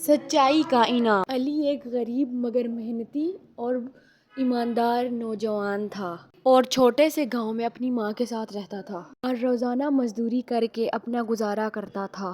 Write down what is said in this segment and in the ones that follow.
سچائی کا انعام۔ علی ایک غریب مگر محنتی اور ایماندار نوجوان تھا اور چھوٹے سے گاؤں میں اپنی ماں کے ساتھ رہتا تھا اور روزانہ مزدوری کر کے اپنا گزارا کرتا تھا۔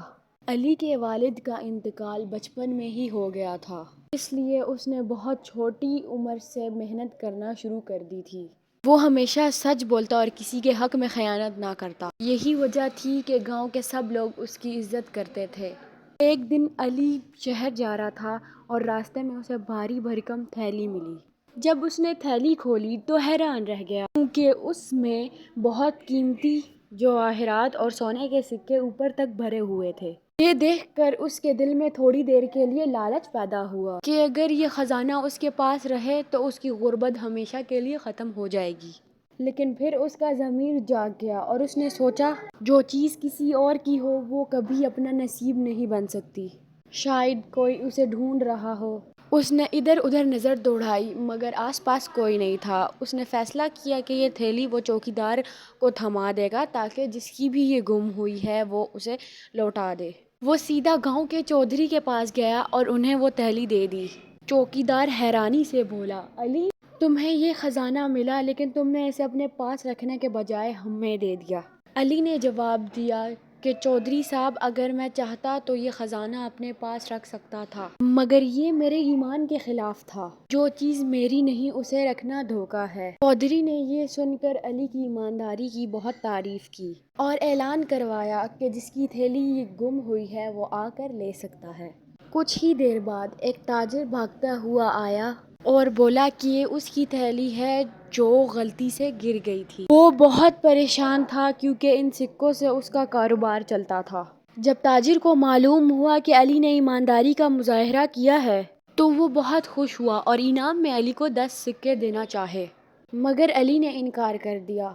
علی کے والد کا انتقال بچپن میں ہی ہو گیا تھا، اس لیے اس نے بہت چھوٹی عمر سے محنت کرنا شروع کر دی تھی۔ وہ ہمیشہ سچ بولتا اور کسی کے حق میں خیانت نہ کرتا۔ یہی وجہ تھی کہ گاؤں کے سب لوگ اس کی عزت کرتے تھے۔ ایک دن علی شہر جا رہا تھا اور راستے میں اسے بھاری بھرکم تھیلی ملی۔ جب اس نے تھیلی کھولی تو حیران رہ گیا، کیونکہ اس میں بہت قیمتی جواہرات اور سونے کے سکے اوپر تک بھرے ہوئے تھے۔ یہ دیکھ کر اس کے دل میں تھوڑی دیر کے لیے لالچ پیدا ہوا کہ اگر یہ خزانہ اس کے پاس رہے تو اس کی غربت ہمیشہ کے لیے ختم ہو جائے گی۔ لیکن پھر اس کا ضمیر جاگ گیا اور اس نے سوچا، جو چیز کسی اور کی ہو وہ کبھی اپنا نصیب نہیں بن سکتی۔ شاید کوئی اسے ڈھونڈ رہا ہو۔ اس نے ادھر ادھر نظر دوڑائی مگر آس پاس کوئی نہیں تھا۔ اس نے فیصلہ کیا کہ یہ تھیلی وہ چوکیدار کو تھما دے گا تاکہ جس کی بھی یہ گم ہوئی ہے وہ اسے لوٹا دے۔ وہ سیدھا گاؤں کے چودھری کے پاس گیا اور انہیں وہ تھیلی دے دی۔ چوکیدار حیرانی سے بولا، علی، تمہیں یہ خزانہ ملا لیکن تم نے اسے اپنے پاس رکھنے کے بجائے ہمیں دے دیا۔ علی نے جواب دیا کہ چودھری صاحب، اگر میں چاہتا تو یہ خزانہ اپنے پاس رکھ سکتا تھا، مگر یہ میرے ایمان کے خلاف تھا۔ جو چیز میری نہیں اسے رکھنا دھوکہ ہے۔ چودھری نے یہ سن کر علی کی ایمانداری کی بہت تعریف کی اور اعلان کروایا کہ جس کی تھیلی گم ہوئی ہے وہ آ کر لے سکتا ہے۔ کچھ ہی دیر بعد ایک تاجر بھاگتا ہوا آیا اور بولا کہ یہ اس کی تھیلی ہے جو غلطی سے گر گئی تھی۔ وہ بہت پریشان تھا کیونکہ ان سکوں سے اس کا کاروبار چلتا تھا۔ جب تاجر کو معلوم ہوا کہ علی نے ایمانداری کا مظاہرہ کیا ہے تو وہ بہت خوش ہوا اور انعام میں علی کو 10 سکے دینا چاہے، مگر علی نے انکار کر دیا۔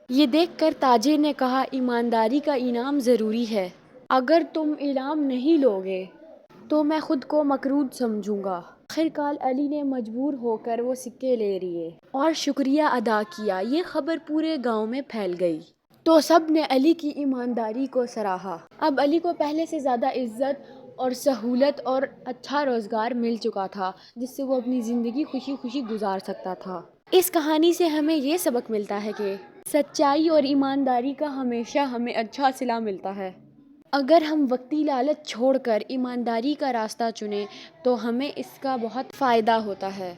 یہ دیکھ کر تاجر نے کہا، ایمانداری کا انعام ضروری ہے، اگر تم انعام نہیں لوگے تو میں خود کو مکروہ سمجھوں گا۔ آخرکار علی نے مجبور ہو کر وہ سکے لے لیے اور شکریہ ادا کیا۔ یہ خبر پورے گاؤں میں پھیل گئی تو سب نے علی کی ایمانداری کو سراہا۔ اب علی کو پہلے سے زیادہ عزت اور سہولت اور اچھا روزگار مل چکا تھا جس سے وہ اپنی زندگی خوشی خوشی گزار سکتا تھا۔ اس کہانی سے ہمیں یہ سبق ملتا ہے کہ سچائی اور ایمانداری کا ہمیشہ ہمیں اچھا صلہ ملتا ہے۔ اگر ہم وقتی لالچ چھوڑ کر ایمانداری کا راستہ چنیں تو ہمیں اس کا بہت فائدہ ہوتا ہے۔